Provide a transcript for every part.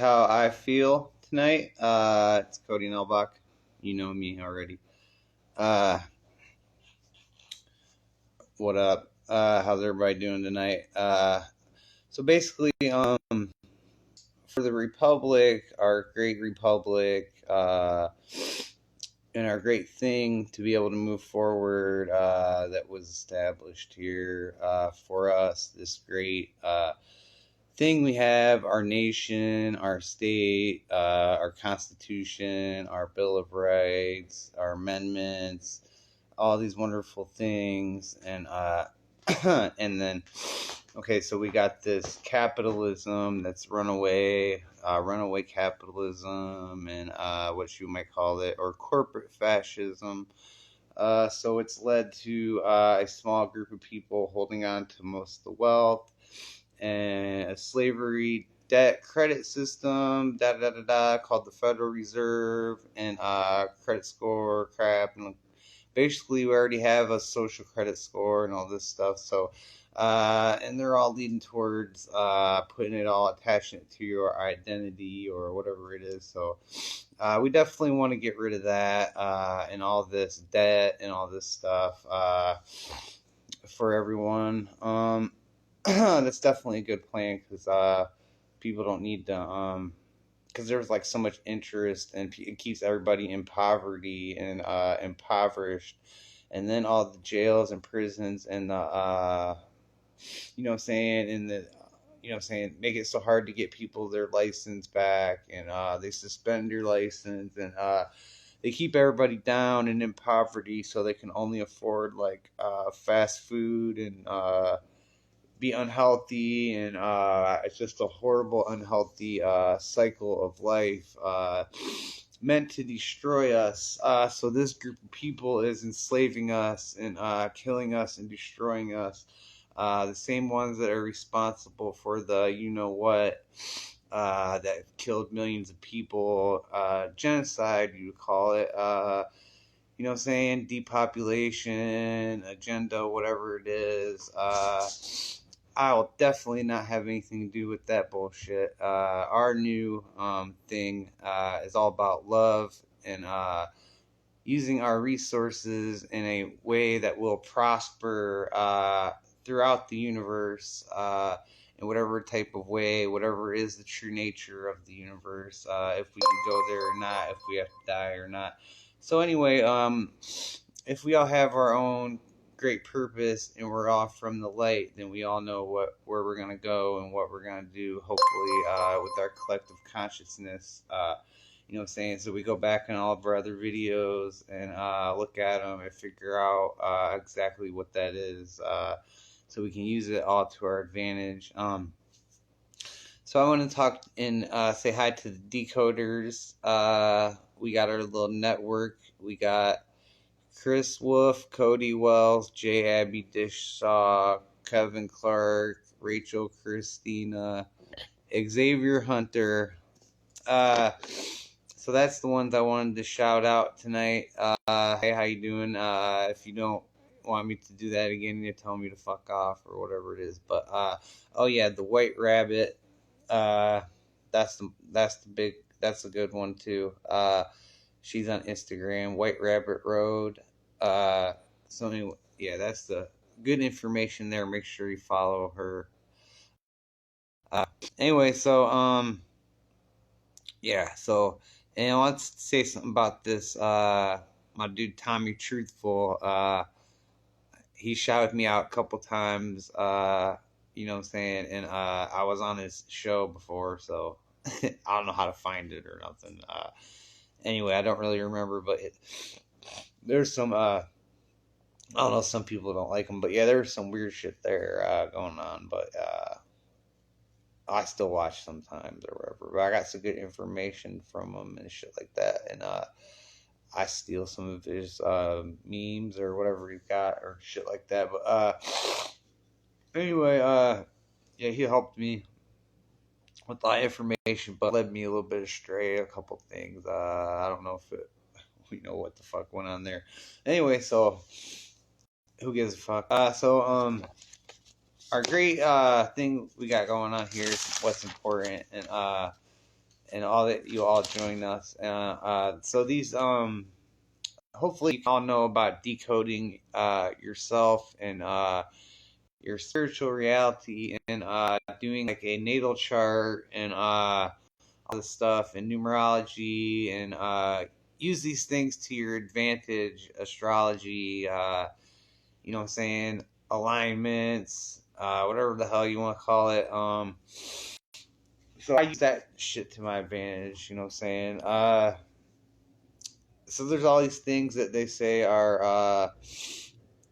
how I feel tonight. It's Cody Nelbach. You know me already. Uh, what up? How's everybody doing tonight? So basically, for the Republic, our great Republic, and our great thing to be able to move forward, that was established here, for us, this great, thing we have, our nation, our state, our constitution, our Bill of Rights, our amendments, all these wonderful things. And and then, okay, so we got this capitalism that's runaway capitalism, and what you might call it, or corporate fascism. So it's led to a small group of people holding on to most of the wealth, and a slavery debt credit system, called the Federal Reserve, and credit score crap. And basically, we already have a social credit score and all this stuff. So, and they're all leading towards putting it all, attaching it to your identity or whatever it is. So, we definitely want to get rid of that, and all this debt and all this stuff, for everyone. That's definitely a good plan, because people don't need to, because there's like so much interest, and it keeps everybody in poverty and impoverished. And then all the jails and prisons and the you know what I'm saying, and the you know what I'm saying, make it so hard to get people their license back, and they suspend your license, and they keep everybody down and in poverty, so they can only afford like fast food, and be unhealthy. And it's just a horrible, unhealthy cycle of life, meant to destroy us. So this group of people is enslaving us, and killing us and destroying us. The same ones that are responsible for the what, that killed millions of people, genocide, you would call it. You know what I'm saying? Depopulation agenda, whatever it is. I will definitely not have anything to do with that bullshit. Our new thing is all about love, and using our resources in a way that will prosper throughout the universe, in whatever type of way, whatever is the true nature of the universe, if we can go there or not, if we have to die or not. So anyway, if we all have our own great purpose, and we're all from the light, then we all know where we're gonna go and what we're gonna do. Hopefully, with our collective consciousness, you know what I'm saying. So we go back in all of our other videos and look at them and figure out exactly what that is, so we can use it all to our advantage. So I want to talk and say hi to the decoders. We got our little network. We got Chris Wolf, Cody Wells, J. Abby Dishaw, Kevin Clark, Rachel Christina, Xavier Hunter. So that's the ones I wanted to shout out tonight. Hey, how you doing? If you don't want me to do that again, you tell me to fuck off or whatever it is. But oh yeah, the White Rabbit. That's a good one too. She's on Instagram, White Rabbit Road. So anyway, yeah, that's the good information there. Make sure you follow her. Anyway, so yeah, so, and let's say something about this. My dude Tommy Truthful. He shouted me out a couple times. You know what I'm saying, and I was on his show before, so I don't know how to find it or nothing. Anyway, I don't really remember, but there's some I don't know, some people don't like him, but yeah, there's some weird shit there going on, but I still watch sometimes or whatever. But I got some good information from him and shit like that, and I steal some of his memes or whatever he's got or shit like that. But anyway, yeah, he helped me with a lot of information, but led me a little bit astray. A couple things. I don't know if we know what the fuck went on there. Anyway, so who gives a fuck? Our great thing we got going on here is what's important, and and all that you all join us. So these hopefully you all know about decoding yourself and your spiritual reality, and doing like a natal chart and all this stuff and numerology, and use these things to your advantage. Astrology, you know what I'm saying, alignments, whatever the hell you want to call it. So I use that shit to my advantage, you know what I'm saying. So there's all these things that they say are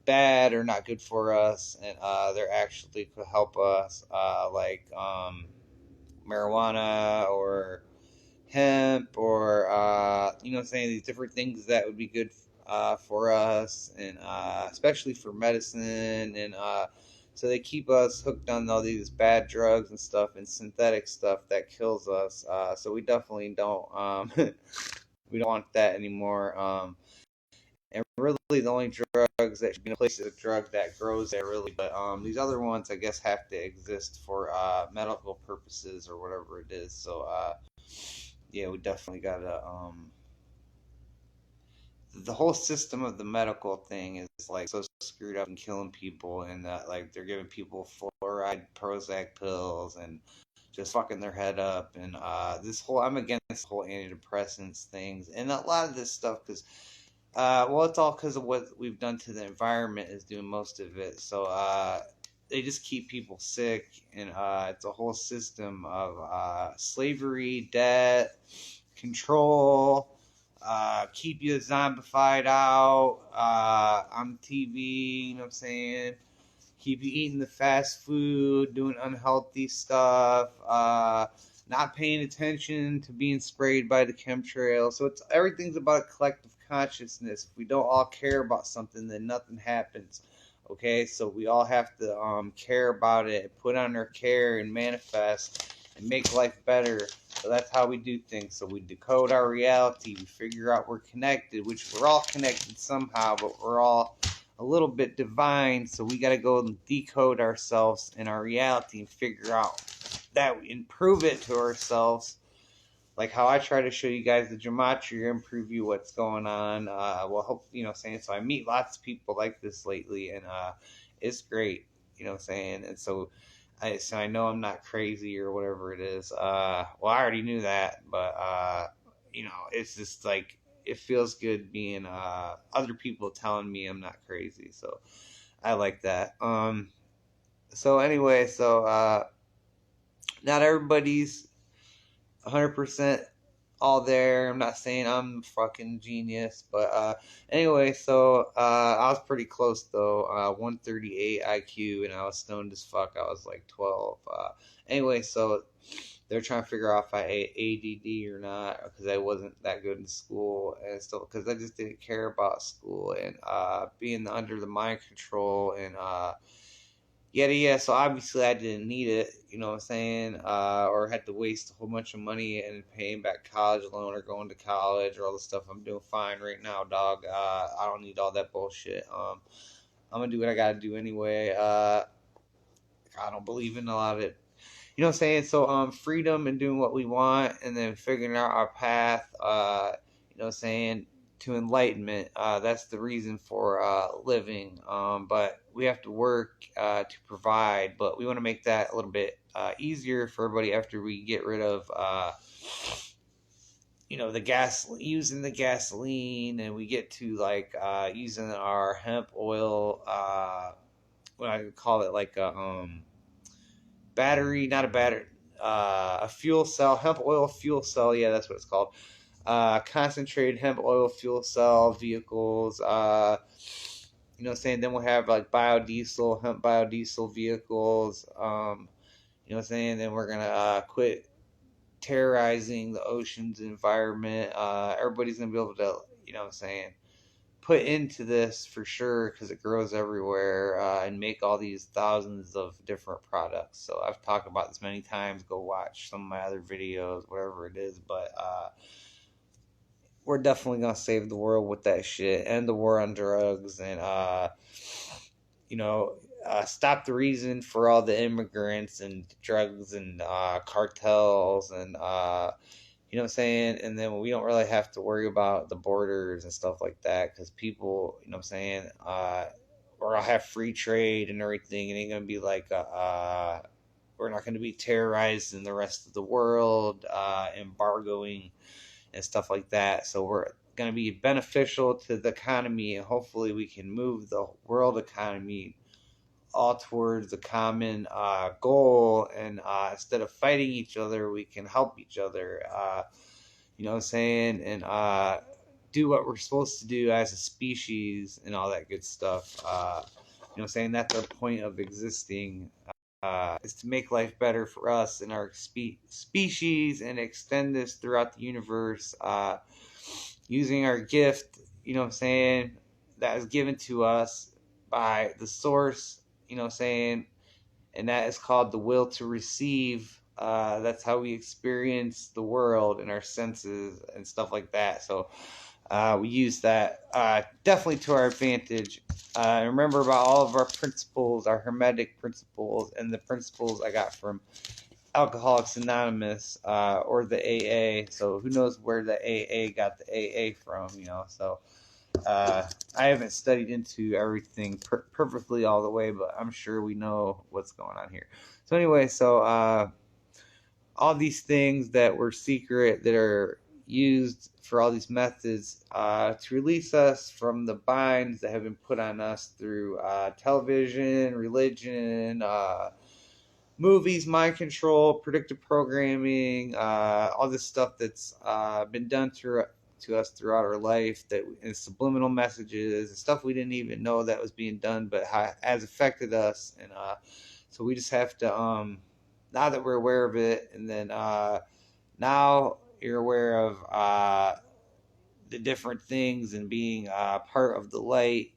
bad or not good for us, and they're actually could help us, like marijuana or hemp, or you know what I'm saying, these different things that would be good for us, and especially for medicine, and so they keep us hooked on all these bad drugs and stuff and synthetic stuff that kills us. So we definitely don't we don't want that anymore. And really, the only drugs that should be in place is a drug that grows there, really. But these other ones, I guess, have to exist for medical purposes or whatever it is. So yeah, we definitely gotta. The whole system of the medical thing is like so screwed up and killing people, and that like they're giving people fluoride Prozac pills and just fucking their head up. And this whole, I'm against this whole antidepressants things and a lot of this stuff because well, it's all because of what we've done to the environment is doing most of it. So they just keep people sick, and it's a whole system of slavery, debt, control, keep you zombified out on TV, you know what I'm saying? Keep you eating the fast food, doing unhealthy stuff, not paying attention to being sprayed by the chemtrails. So it's everything's about a collective consciousness. If we don't all care about something, then nothing happens. Okay, so we all have to care about it, put on our care, and manifest, and make life better. So that's how we do things. So we decode our reality. We figure out we're connected, which we're all connected somehow, but we're all a little bit divine. So we got to go and decode ourselves and our reality and figure out that and prove it to ourselves. Like how I try to show you guys the gematria and prove you what's going on. Well, hope you know what I'm saying. So I meet lots of people like this lately, and it's great. You know what I'm saying. And so I know I'm not crazy or whatever it is. Well, I already knew that, but you know, it's just like it feels good being other people telling me I'm not crazy. So I like that. So anyway, so not everybody's 100% all there. I'm not saying I'm a fucking genius, but anyway, so I was pretty close though. 138 IQ, and I was stoned as fuck. I was like 12. Anyway, so they're trying to figure out if I had ADD or not, because I wasn't that good in school, and still because I just didn't care about school and being under the mind control and yeah. So obviously I didn't need it, you know what I'm saying, or had to waste a whole bunch of money and paying back college loan or going to college or all the stuff. I'm doing fine right now, dog. I don't need all that bullshit. I'm gonna do what I gotta do anyway. I don't believe in a lot of it. You know what I'm saying? So freedom and doing what we want, and then figuring out our path. You know what I'm saying, to enlightenment. That's the reason for living. But we have to work to provide. But we want to make that a little bit easier for everybody after we get rid of, you know, using the gasoline, and we get to like using our hemp oil. What I call it, like a battery, not a battery, a fuel cell, hemp oil fuel cell. Yeah, that's what it's called. Concentrated hemp oil fuel cell vehicles. You know what I'm saying? Then we'll have like biodiesel, hemp biodiesel vehicles. You know what I'm saying? Then we're going to quit terrorizing the oceans environment. Everybody's going to be able to, you know what I'm saying, put into this for sure, because it grows everywhere, and make all these thousands of different products. So I've talked about this many times. Go watch some of my other videos, whatever it is. But we're definitely gonna save the world with that shit, and the war on drugs, and you know, stop the reason for all the immigrants and drugs and cartels and You know what I'm saying? And then we don't really have to worry about the borders and stuff like that because people, you know what I'm saying, or I'll have free trade and everything. It ain't going to be like, we're not going to be terrorized in the rest of the world, embargoing and stuff like that. So we're going to be beneficial to the economy, and hopefully we can move the world economy all towards the common goal. And instead of fighting each other, we can help each other. You know what I'm saying? And do what we're supposed to do as a species and all that good stuff. You know what I'm saying? That's the point of existing. Is to make life better for us and our species and extend this throughout the universe using our gift, you know what I'm saying, that is given to us by the source, you know what I'm saying, and that is called the will to receive. That's how we experience the world and our senses and stuff like that. So we use that definitely to our advantage. Remember about all of our principles, our hermetic principles, and the principles I got from Alcoholics Anonymous or the AA. So who knows where the AA got the AA from, you know? So I haven't studied into everything perfectly all the way, but I'm sure we know what's going on here. So anyway, so all these things that were secret that are used for all these methods to release us from the binds that have been put on us through television, religion, movies, mind control, predictive programming, all this stuff that's been done to us throughout our life, that and subliminal messages and stuff we didn't even know that was being done, but has affected us. And so we just have to now that we're aware of it, and then now you're aware of the different things and being part of the light,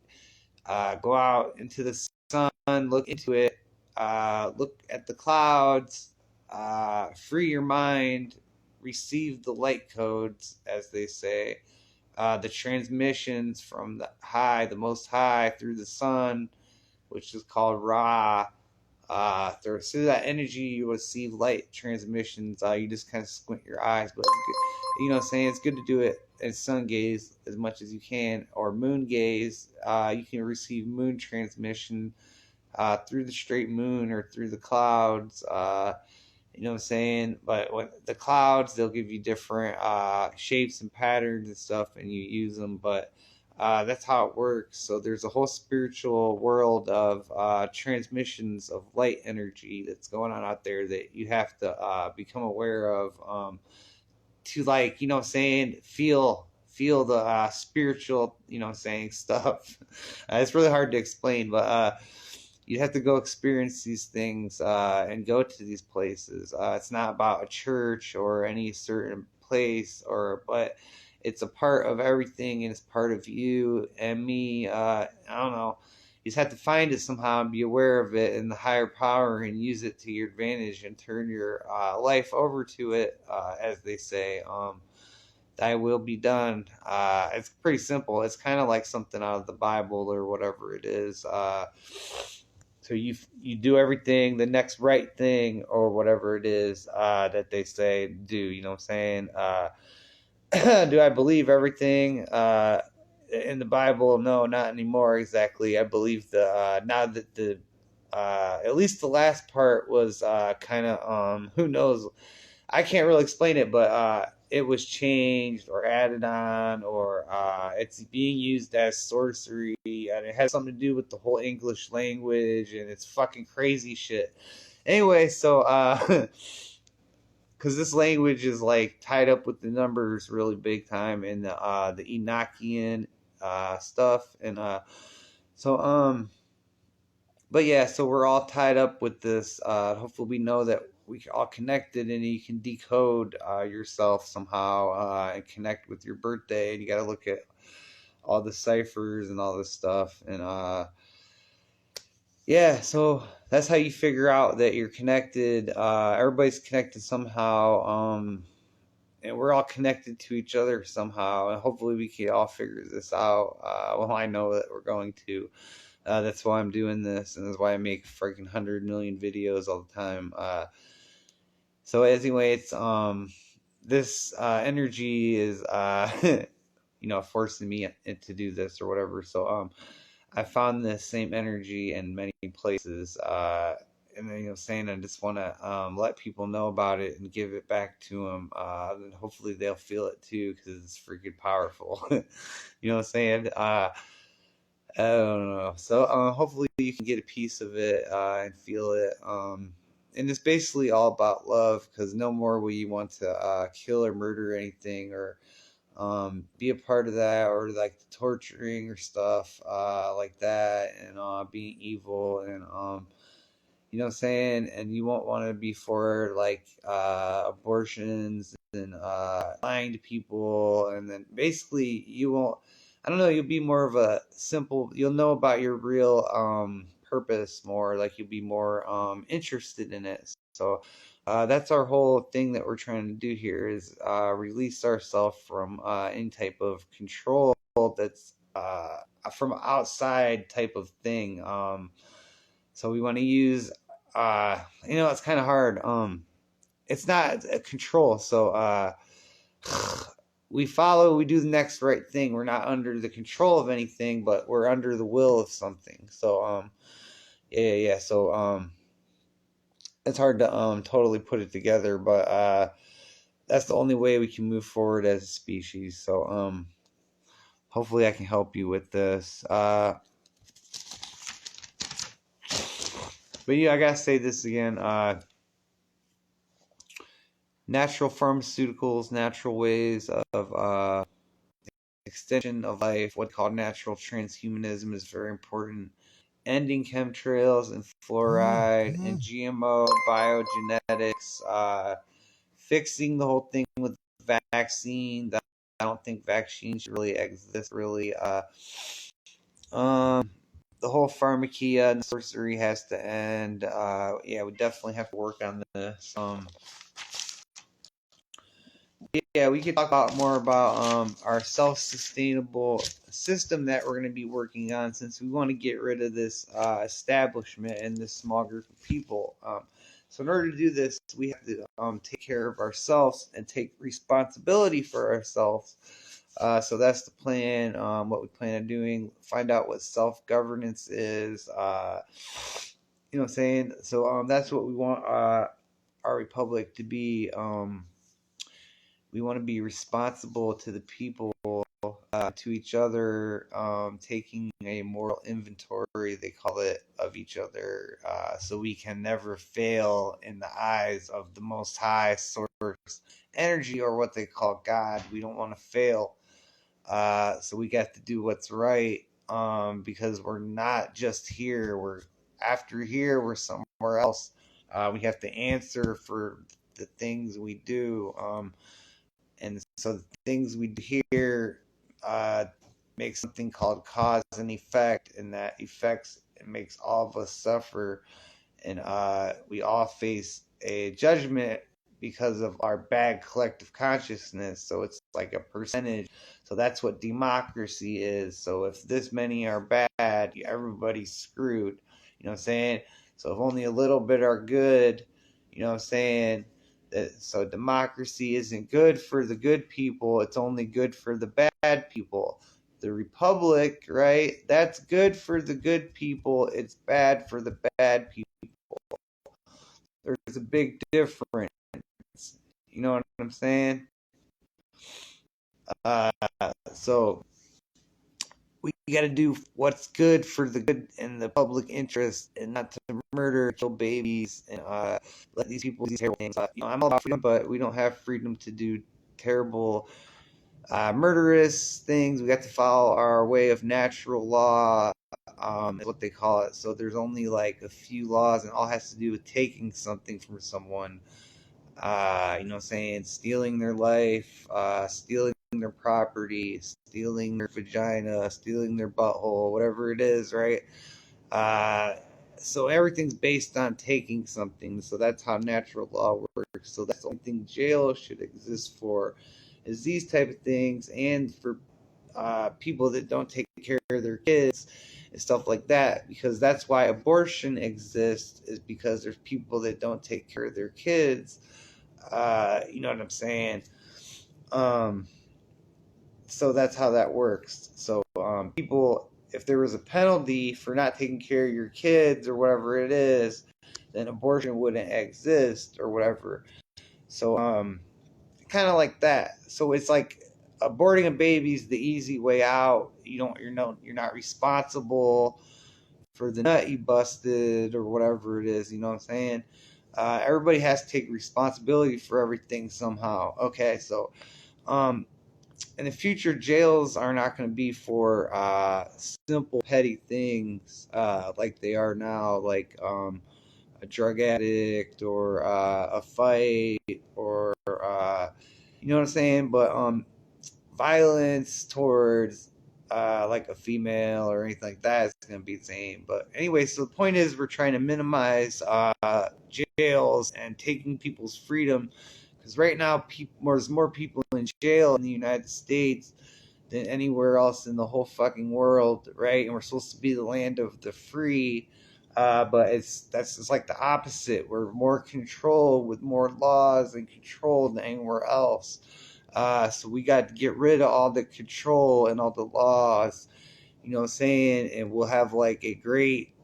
go out into the sun, look into it, look at the clouds, free your mind, receive the light codes, as they say, the transmissions from the most high through the sun, which is called Ra. Through that energy, you receive light transmissions. You just kind of squint your eyes, but you know what I'm saying, it's good to do it in sun gaze as much as you can, or moon gaze. You can receive moon transmission through the straight moon or through the clouds. You know what I'm saying? But when the clouds, they'll give you different shapes and patterns and stuff, and you use them. But that's how it works. So there's a whole spiritual world of transmissions of light energy that's going on out there that you have to become aware of, to, like, you know what I'm saying, feel the spiritual, you know what I'm saying, stuff. It's really hard to explain, but you have to go experience these things and go to these places. It's not about a church or any certain place, but it's a part of everything, and it's part of you and me. I don't know. You just have to find it somehow and be aware of it and the higher power, and use it to your advantage and turn your life over to it, as they say. Thy will be done. It's pretty simple. It's kind of like something out of the Bible or whatever it is. So you do everything, the next right thing, or whatever it is that they say do. You know what I'm saying? Do I believe everything in the Bible? No, not anymore. Exactly. I believe now that the at least the last part was kind of who knows. I can't really explain it, but it was changed or added on, or it's being used as sorcery, and it has something to do with the whole English language, and it's fucking crazy shit. Anyway, so because this language is like tied up with the numbers really big time in the Enochian stuff, and so but yeah, so we're all tied up with this. Hopefully, we know that we all connected, and you can decode yourself somehow and connect with your birthday. And you got to look at all the ciphers and all this stuff. And yeah, so that's how you figure out that you're connected. Everybody's connected somehow. And we're all connected to each other somehow. And hopefully, we can all figure this out. Well, I know that we're going to. That's why I'm doing this, and that's why I make freaking 100 million videos all the time. So anyway, it's this energy is forcing me to do this or whatever. So I found this same energy in many places. And then, saying I just want to let people know about it and give it back to them. And hopefully they'll feel it too, because it's freaking powerful. You know what I'm saying? I don't know. So hopefully you can get a piece of it and feel it. And it's basically all about love, because no more will you want to kill or murder anything, or be a part of that, or like torturing or stuff like that, and being evil, and you know what I'm saying? And you won't want to be for like abortions and lying to people. And then basically you won't, I don't know, you'll be more of a simple, you'll know about your real purpose more, like you'll be more interested in it. So that's our whole thing that we're trying to do here, is release ourselves from any type of control that's from outside type of thing. So we want to use it's kind of hard. It's not a control. So we do the next right thing. We're not under the control of anything, but we're under the will of something. So yeah. So it's hard to totally put it together, but that's the only way we can move forward as a species. So hopefully I can help you with this. But yeah, I gotta say this again. Natural pharmaceuticals, natural ways of extension of life, what called natural transhumanism, is very important. Ending chemtrails and fluoride and GMO biogenetics, fixing the whole thing with vaccine. I don't think vaccines really exist, really. The whole pharmakia and sorcery has to end. Yeah, we definitely have to work on this. Yeah, we could talk about more about our self-sustainable system that we're going to be working on, since we want to get rid of this establishment and this small group of people. So in order to do this, we have to take care of ourselves and take responsibility for ourselves. So that's the plan. What we plan on doing, find out what self-governance is. You know what I'm saying? So that's what we want our republic to be. We want to be responsible to the people, to each other, taking a moral inventory, they call it, of each other, so we can never fail in the eyes of the Most High source energy, or what they call God. We don't want to fail. So we got to do what's right, because we're not just here. We're after here, we're somewhere else. We have to answer for the things we do. And so the things we do here make something called cause and effect, and that affects, it makes all of us suffer, and we all face a judgment because of our bad collective consciousness. So it's like a percentage. So that's what democracy is. So if this many are bad, everybody's screwed. You know what I'm saying? So if only a little bit are good, you know what I'm saying? So democracy isn't good for the good people. It's only good for the bad people. The republic, right? That's good for the good people. It's bad for the bad people. There's a big difference. You know what I'm saying? So we got to do what's good for the good and the public interest, and not to murder, kill babies, and let these people do these terrible things. I'm all about freedom, but we don't have freedom to do terrible, murderous things. We got to follow our way of natural law, is what they call it. So there's only like a few laws, and all has to do with taking something from someone. You know what I'm saying? Stealing their life, stealing their property, stealing their vagina, stealing their butthole, whatever it is, right? Uh, so everything's based on taking something. So that's how natural law works. So that's the only thing jail should exist for, is these type of things, and for people that don't take care of their kids and stuff like that. Because that's why abortion exists, is because there's people that don't take care of their kids. You know what I'm saying? So that's how that works. So people, if there was a penalty for not taking care of your kids or whatever it is, then abortion wouldn't exist or whatever. So kind of like that. So it's like aborting a baby is the easy way out. You're not responsible for the nut you busted or whatever it is. You know what I'm saying? Everybody has to take responsibility for everything somehow. Okay, so in the future, jails are not going to be for simple petty things like they are now, like a drug addict or a fight or you know what I'm saying? But violence towards like a female or anything like that is going to be the same. But anyway, so the point is we're trying to minimize jails and taking people's freedom, because right now there's more people in jail in the United States than anywhere else in the whole fucking world, right? And we're supposed to be the land of the free. But it's like the opposite. We're more controlled with more laws and control than anywhere else. So we got to get rid of all the control and all the laws, you know what I'm saying? And we'll have like a great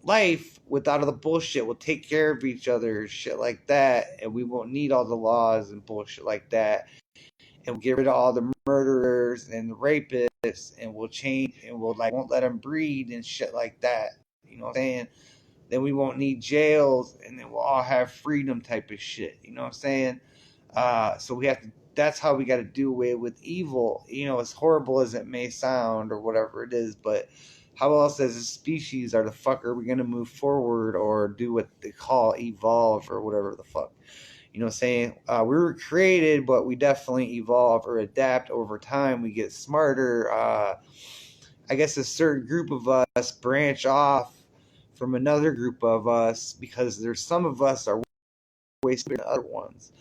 life without all the bullshit. We'll take care of each other, shit like that. And we won't need all the laws and bullshit like that. And we'll get rid of all the murderers and the rapists, and we'll change, and we'll like won't let them breed and shit like that. You know what I'm saying? Then we won't need jails, and then we'll all have freedom type of shit. You know what I'm saying? So we have to. That's how we got to do away with evil. You know, as horrible as it may sound or whatever it is, but how else as a species are the fuck are we gonna move forward or do what they call evolve or whatever the fuck? You know what I'm saying? We were created, but we definitely evolve or adapt over time. We get smarter. I guess a certain group of us branch off from another group of us because there's some of us are way smarter than other ones.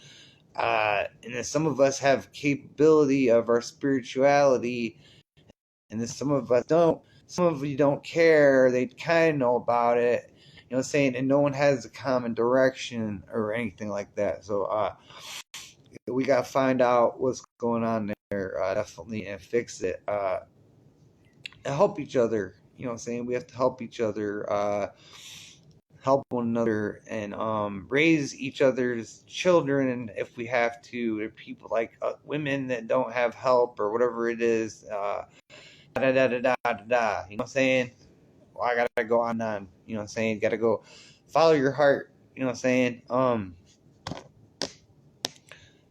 And then some of us have capability of our spirituality, and then some of us don't. Some of you don't care. They kind of know about it. You know what I'm saying? And no one has a common direction or anything like that. So we got to find out what's going on there, definitely, and fix it. And help each other. You know what I'm saying? We have to help each other. Help one another and raise each other's children, and if we have to, people like women that don't have help or whatever it is, da da da da da da. You know what I'm saying? Well, I gotta go on. You know what I'm saying? Gotta go follow your heart. You know what I'm saying?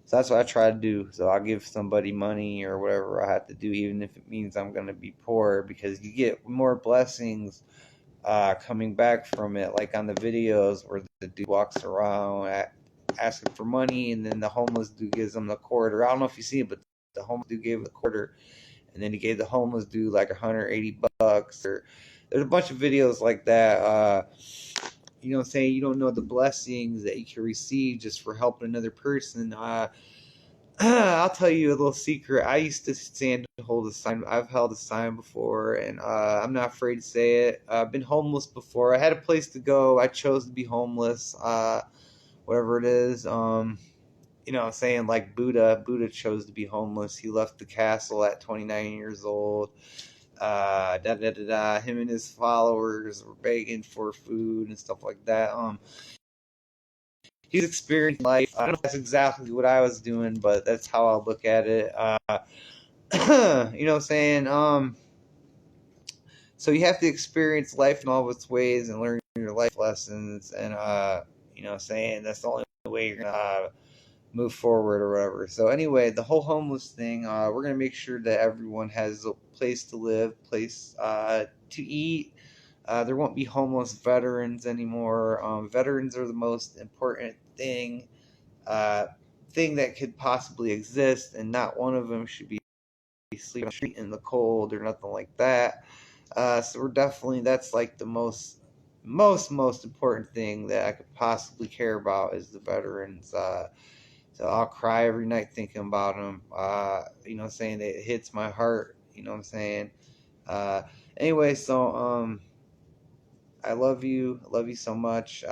So that's what I try to do. So I'll give somebody money or whatever I have to do, even if it means I'm gonna be poor, because you get more blessings coming back from it, like on the videos where the dude walks around asking for money, and then the homeless dude gives him the quarter. I don't know if you see it, but the homeless dude gave him the quarter, and then he gave the homeless dude like $180. Or there's a bunch of videos like that. You know what I'm saying? You don't know the blessings that you can receive just for helping another person. I'll tell you a little secret. I used to stand to hold a sign. I've held a sign before, and I'm not afraid to say it. I've been homeless before. I had a place to go. I chose to be homeless. Whatever it is. You know what I'm saying? Like Buddha. Buddha chose to be homeless. He left the castle at 29 years old. Da da da da. Him and his followers were begging for food and stuff like that. He's experienced life. I don't know if that's exactly what I was doing, but that's how I look at it. You know what I'm saying? So you have to experience life in all of its ways and learn your life lessons, and you know what I'm saying? That's the only way you're gonna move forward or whatever. So anyway, the whole homeless thing, we're gonna make sure that everyone has a place to live, place to eat. There won't be homeless veterans anymore. Veterans are the most important uh, thing that could possibly exist, and not one of them should be sleeping on the street in the cold or nothing like that. So we're definitely, that's like the most important thing that I could possibly care about is the veterans. So I'll cry every night thinking about them. You know what I'm saying? It hits my heart. You know what I'm saying? Uh, anyway, so I love you. I love you so much.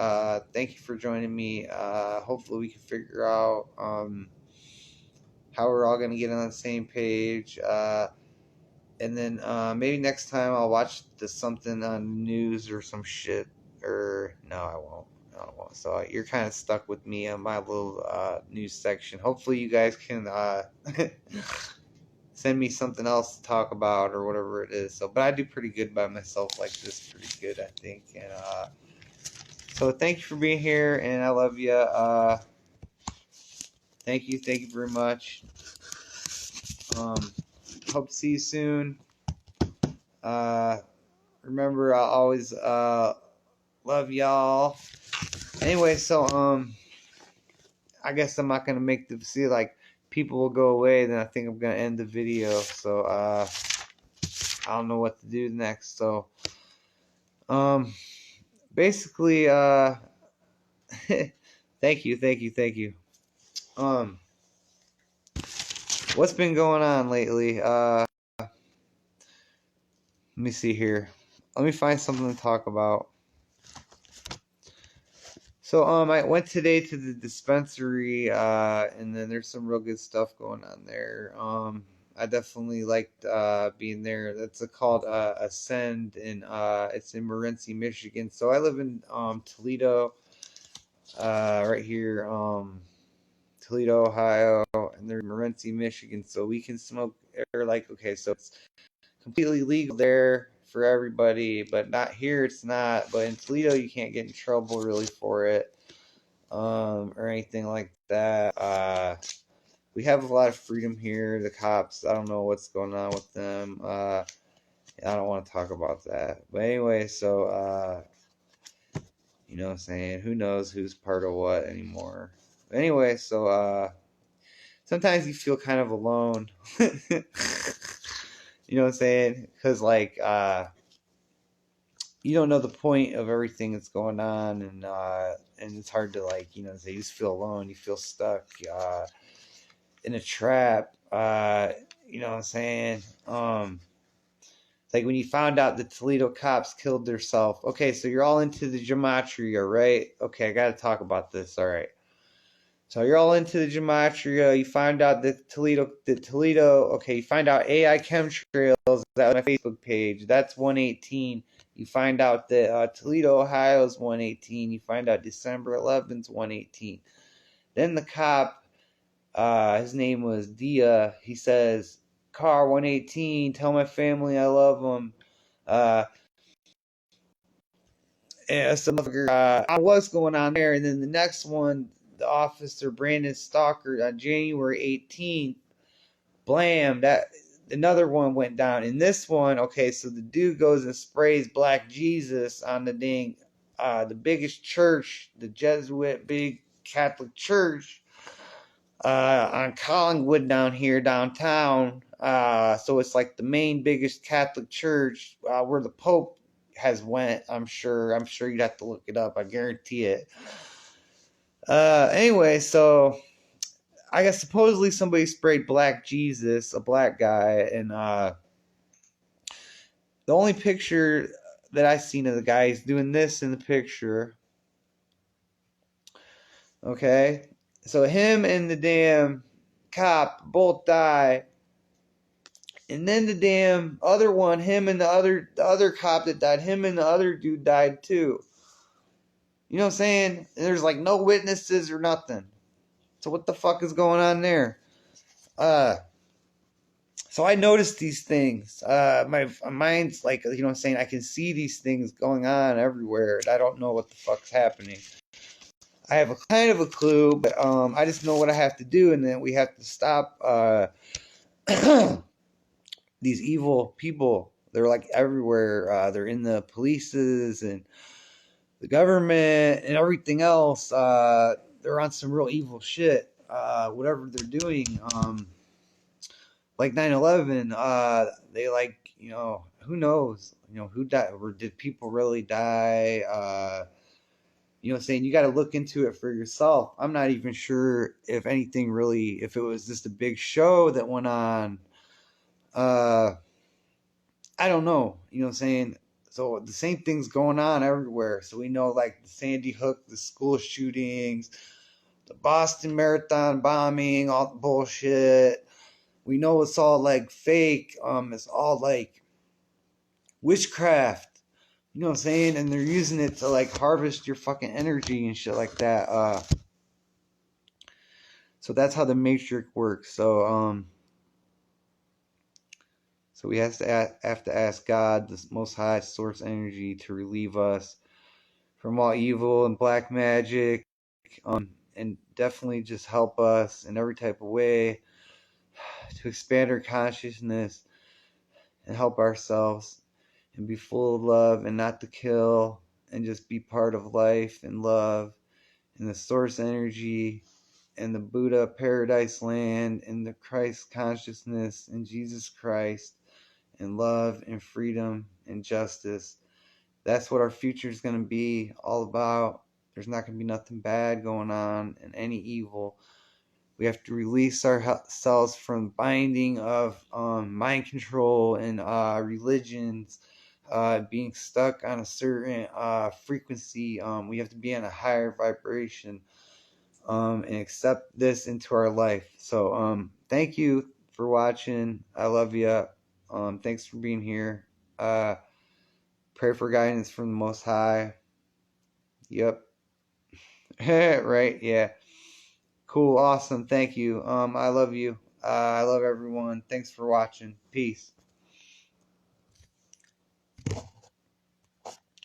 Thank you for joining me. Hopefully we can figure out how we're all gonna get on the same page. And then maybe next time I'll watch something on the news or some shit. Or no, I won't. No, I won't. So you're kind of stuck with me on my little news section. Hopefully you guys can send me something else to talk about or whatever it is. So, but I do pretty good by myself like this, pretty good, I think. And so thank you for being here, and I love you. Thank you very much. Hope to see you soon. Remember, I always love y'all. Anyway, so I guess I'm not gonna make the see like people will go away. Then I think I'm gonna end the video. So I don't know what to do next. So basically thank you. What's been going on lately? Let me see here. Let me find something to talk about. So I went today to the dispensary, and then there's some real good stuff going on there. I definitely liked being there. That's called Ascend, and it's in Morenci, Michigan. So I live in Toledo, right here, Toledo, Ohio, and they're in Morenci, Michigan. So we can smoke, or like, okay, so it's completely legal there for everybody, but not here. It's not. But in Toledo, you can't get in trouble really for it, or anything like that. We have a lot of freedom here. The cops, I don't know what's going on with them. I don't want to talk about that. But anyway, so you know what I'm saying? Who knows who's part of what anymore? But anyway, so sometimes you feel kind of alone. You know what I'm saying? Because like you don't know the point of everything that's going on, and it's hard to like, you know, say you just feel alone, you feel stuck in a trap. You know what I'm saying? It's like when you found out the Toledo cops killed themselves. Okay, so you're all into the gematria, right? Okay, I gotta talk about this. All right. So you're all into the gematria. You find out that Toledo. Okay, you find out AI chemtrails. That on my Facebook page. That's 118. You find out that Toledo, Ohio is 118. You find out December 11th is 118. Then the cop, his name was Dia. He says, "Car 118. Tell my family I love them." And some what's going on there. And then the next one, the officer Brandon Stalker on January 18th, blam, that another one went down. In this one, okay, so the dude goes and sprays Black Jesus on the dang, the biggest church, the Jesuit big Catholic church, on Collingwood down here downtown. So it's like the main biggest Catholic church, where the Pope has went. I'm sure you'd have to look it up. I guarantee it. Anyway, so I guess supposedly somebody sprayed Black Jesus, a black guy, and the only picture that I seen of the guy is doing this in the picture. Okay, so him and the damn cop both die, and then the damn other one, him and the other cop that died, him and the other dude died too. You know what I'm saying? And there's like no witnesses or nothing. So what the fuck is going on there? So I noticed these things. My mind's like, you know what I'm saying? I can see these things going on everywhere, and I don't know what the fuck's happening. I have a kind of a clue, but I just know what I have to do, and then we have to stop these evil people. They're like everywhere. They're in the polices and the government and everything else. They're on some real evil shit. Whatever they're doing. Like 9/11, they like, you know, who knows, you know, who died, or did people really die? You know what I'm saying? You got to look into it for yourself. I'm not even sure if anything really, if it was just a big show that went on. I don't know, you know what I'm saying? So the same thing's going on everywhere. So we know like the Sandy Hook, the school shootings, the Boston Marathon bombing, all the bullshit. We know it's all like fake. It's all like witchcraft. You know what I'm saying? And they're using it to like harvest your fucking energy and shit like that. So that's how the Matrix works. So we have to ask God, the Most High Source Energy, to relieve us from all evil and black magic, and definitely just help us in every type of way to expand our consciousness and help ourselves and be full of love and not to kill, and just be part of life and love and the source energy and the Buddha paradise land and the Christ consciousness and Jesus Christ and love and freedom and justice. That's what our future is going to be all about. There's not going to be nothing bad going on and any evil. We have to release ourselves from binding of mind control and religions, being stuck on a certain frequency. We have to be on a higher vibration and accept this into our life. So thank you for watching. I love you. Thanks for being here. Pray for guidance from the Most High. Yep. Right, yeah. Cool, awesome. Thank you. I love you. I love everyone. Thanks for watching. Peace.